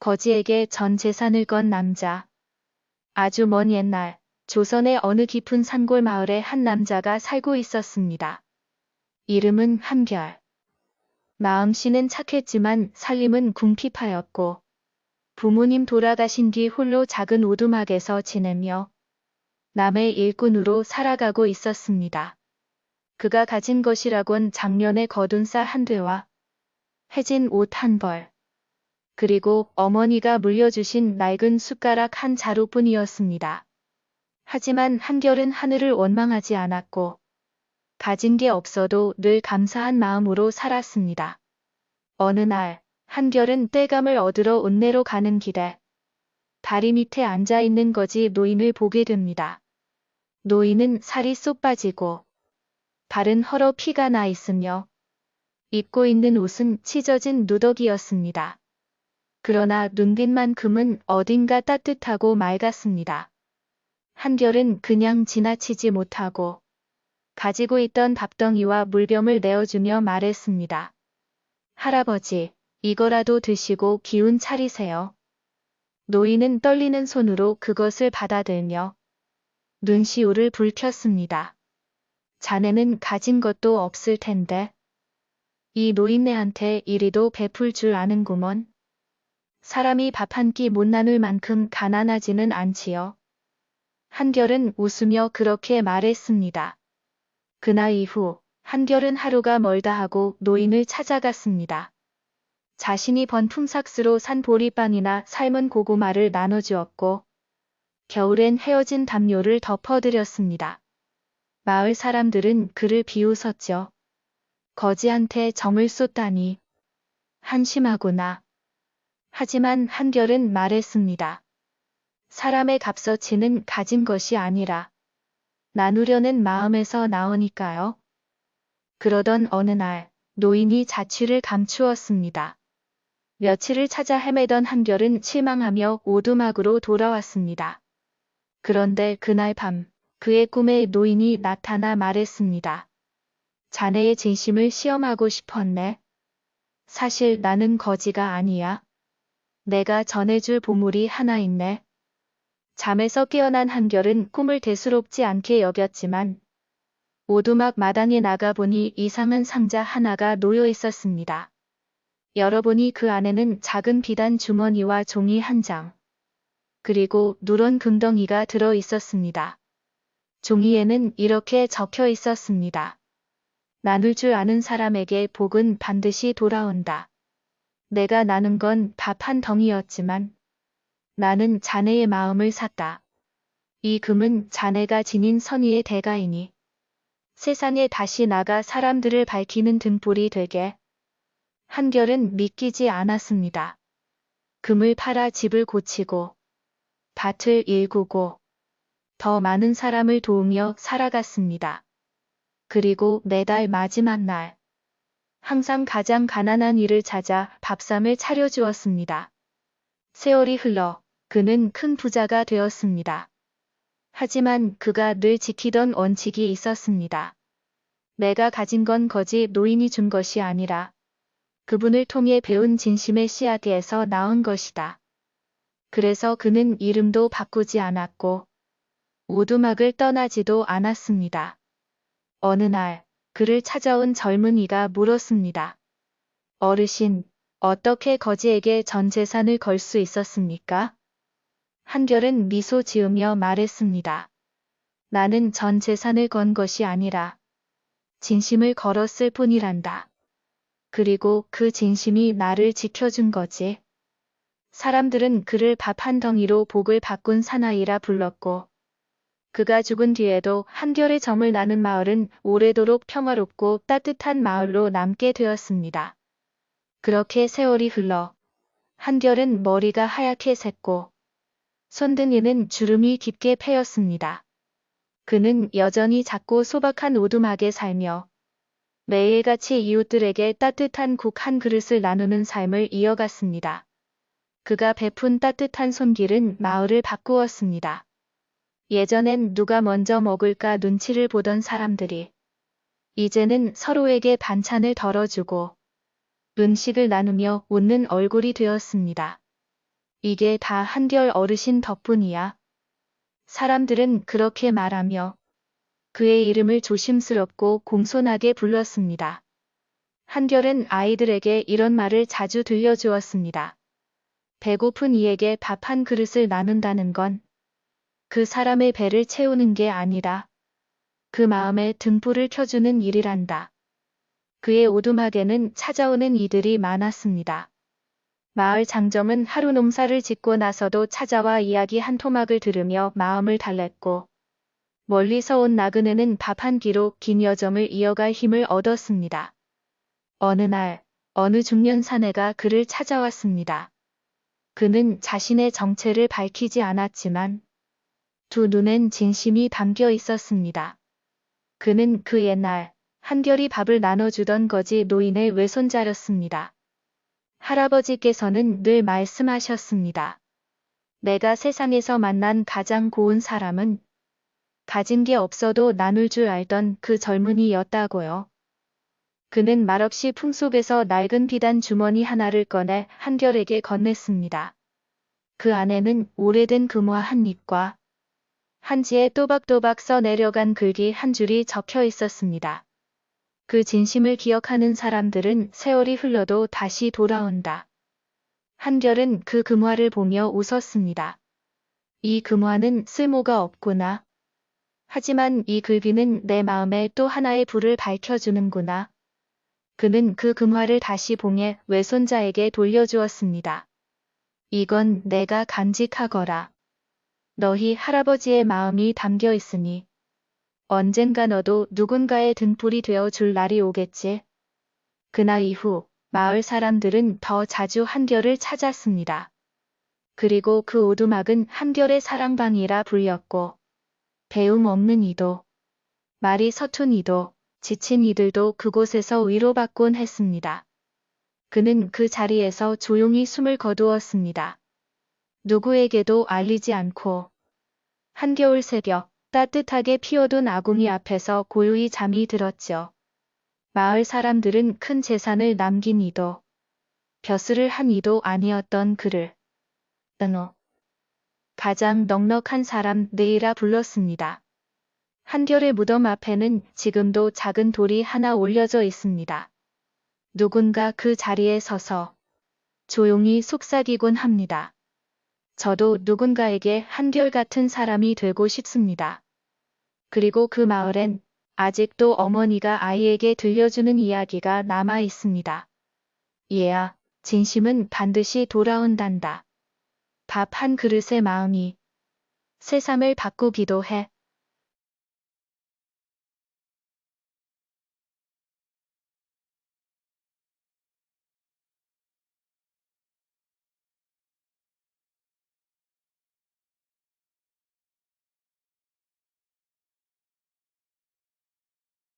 거지에게 전 재산을 건 남자. 아주 먼 옛날, 조선의 어느 깊은 산골 마을에 한 남자가 살고 있었습니다. 이름은 한결. 마음씨는 착했지만 살림은 궁핍하였고, 부모님 돌아가신 뒤 홀로 작은 오두막에서 지내며 남의 일꾼으로 살아가고 있었습니다. 그가 가진 것이라곤 작년에 거둔 쌀 한 되와 해진 옷 한 벌, 그리고 어머니가 물려주신 낡은 숟가락 한 자루뿐이었습니다. 하지만 한결은 하늘을 원망하지 않았고 가진 게 없어도 늘 감사한 마음으로 살았습니다. 어느 날 한결은 땔감을 얻으러 읍내로 가는 길에 다리 밑에 앉아있는 거지 노인을 보게 됩니다. 노인은 살이 쏙 빠지고 발은 헐어 피가 나 있으며 입고 있는 옷은 찢어진 누더기였습니다. 그러나 눈빛만큼은 어딘가 따뜻하고 맑았습니다. 한결은 그냥 지나치지 못하고 가지고 있던 밥덩이와 물병을 내어주며 말했습니다. 할아버지, 이거라도 드시고 기운 차리세요. 노인은 떨리는 손으로 그것을 받아들며 눈시울을 붉혔습니다. 자네는 가진 것도 없을 텐데. 이 노인네한테 이리도 베풀 줄 아는구먼. 사람이 밥 한 끼 못 나눌 만큼 가난하지는 않지요. 한결은 웃으며 그렇게 말했습니다. 그날 이후 한결은 하루가 멀다 하고 노인을 찾아갔습니다. 자신이 번 품삯으로 산 보리빵이나 삶은 고구마를 나눠주었고 겨울엔 헤어진 담요를 덮어드렸습니다. 마을 사람들은 그를 비웃었죠. 거지한테 정을 쏟다니 한심하구나. 하지만 한결은 말했습니다. 사람의 값어치는 가진 것이 아니라 나누려는 마음에서 나오니까요. 그러던 어느 날 노인이 자취를 감추었습니다. 며칠을 찾아 헤매던 한결은 실망하며 오두막으로 돌아왔습니다. 그런데 그날 밤 그의 꿈에 노인이 나타나 말했습니다. 자네의 진심을 시험하고 싶었네. 사실 나는 거지가 아니야. 내가 전해줄 보물이 하나 있네. 잠에서 깨어난 한결은 꿈을 대수롭지 않게 여겼지만 오두막 마당에 나가보니 이상한 상자 하나가 놓여 있었습니다. 열어보니 그 안에는 작은 비단 주머니와 종이 한 장, 그리고 누런 금덩이가 들어 있었습니다. 종이에는 이렇게 적혀 있었습니다. 나눌 줄 아는 사람에게 복은 반드시 돌아온다. 내가 나눈 건 밥 한 덩이였지만 나는 자네의 마음을 샀다. 이 금은 자네가 지닌 선의의 대가이니 세상에 다시 나가 사람들을 밝히는 등불이 되게. 한결은 믿기지 않았습니다. 금을 팔아 집을 고치고 밭을 일구고 더 많은 사람을 도우며 살아갔습니다. 그리고 매달 마지막 날 항상 가장 가난한 이를 찾아 밥상을 차려주었습니다. 세월이 흘러 그는 큰 부자가 되었습니다. 하지만 그가 늘 지키던 원칙이 있었습니다. 내가 가진 건 거지 노인이 준 것이 아니라 그분을 통해 배운 진심의 씨앗에서 나온 것이다. 그래서 그는 이름도 바꾸지 않았고 오두막을 떠나지도 않았습니다. 어느 날 그를 찾아온 젊은이가 물었습니다. 어르신, 어떻게 거지에게 전 재산을 걸 수 있었습니까? 한결은 미소 지으며 말했습니다. 나는 전 재산을 건 것이 아니라 진심을 걸었을 뿐이란다. 그리고 그 진심이 나를 지켜준 거지. 사람들은 그를 밥 한 덩이로 복을 바꾼 사나이라 불렀고 그가 죽은 뒤에도 한결의 정을 나눈 마을은 오래도록 평화롭고 따뜻한 마을로 남게 되었습니다. 그렇게 세월이 흘러 한결은 머리가 하얗게 샜고 손등에는 주름이 깊게 패였습니다. 그는 여전히 작고 소박한 오두막에 살며 매일같이 이웃들에게 따뜻한 국 한 그릇을 나누는 삶을 이어갔습니다. 그가 베푼 따뜻한 손길은 마을을 바꾸었습니다. 예전엔 누가 먼저 먹을까 눈치를 보던 사람들이 이제는 서로에게 반찬을 덜어주고 음식을 나누며 웃는 얼굴이 되었습니다. 이게 다 한결 어르신 덕분이야. 사람들은 그렇게 말하며 그의 이름을 조심스럽고 공손하게 불렀습니다. 한결은 아이들에게 이런 말을 자주 들려주었습니다. 배고픈 이에게 밥 한 그릇을 나눈다는 건 그 사람의 배를 채우는 게 아니라 그 마음에 등불을 켜주는 일이란다. 그의 오두막에는 찾아오는 이들이 많았습니다. 마을 장점은 하루 농사를 짓고 나서도 찾아와 이야기 한 토막을 들으며 마음을 달랬고, 멀리서 온 나그네는 밥 한 끼로 긴 여정을 이어갈 힘을 얻었습니다. 어느 날, 어느 중년 사내가 그를 찾아왔습니다. 그는 자신의 정체를 밝히지 않았지만 두 눈엔 진심이 담겨 있었습니다. 그는 그 옛날 한결이 밥을 나눠주던 거지 노인의 외손자였습니다. 할아버지께서는 늘 말씀하셨습니다. 내가 세상에서 만난 가장 고운 사람은 가진 게 없어도 나눌 줄 알던 그 젊은이였다고요. 그는 말없이 품속에서 낡은 비단 주머니 하나를 꺼내 한결에게 건넸습니다. 그 안에는 오래된 금화 한 잎과 한지에 또박또박 써 내려간 글귀 한 줄이 적혀 있었습니다. 그 진심을 기억하는 사람들은 세월이 흘러도 다시 돌아온다. 한결은 그 금화를 보며 웃었습니다. 이 금화는 쓸모가 없구나. 하지만 이 글귀는 내 마음에 또 하나의 불을 밝혀주는구나. 그는 그 금화를 다시 봉해 외손자에게 돌려주었습니다. 이건 내가 간직하거라. 너희 할아버지의 마음이 담겨 있으니 언젠가 너도 누군가의 등불이 되어 줄 날이 오겠지. 그날 이후 마을 사람들은 더 자주 한결을 찾았습니다. 그리고 그 오두막은 한결의 사랑방이라 불렸고, 배움 없는 이도, 말이 서툰 이도, 지친 이들도 그곳에서 위로받곤 했습니다. 그는 그 자리에서 조용히 숨을 거두었습니다. 누구에게도 알리지 않고 한겨울 새벽 따뜻하게 피어둔 아궁이 앞에서 고요히 잠이 들었죠. 마을 사람들은 큰 재산을 남긴 이도 벼슬을 한 이도 아니었던 그를 가장 넉넉한 사람 네이라 불렀습니다. 한결의 무덤 앞에는 지금도 작은 돌이 하나 올려져 있습니다. 누군가 그 자리에 서서 조용히 속삭이곤 합니다. 저도 누군가에게 한결같은 사람이 되고 싶습니다. 그리고 그 마을엔 아직도 어머니가 아이에게 들려주는 이야기가 남아 있습니다. 얘야, 진심은 반드시 돌아온단다. 밥 한 그릇의 마음이 세상을 바꾸기도 해.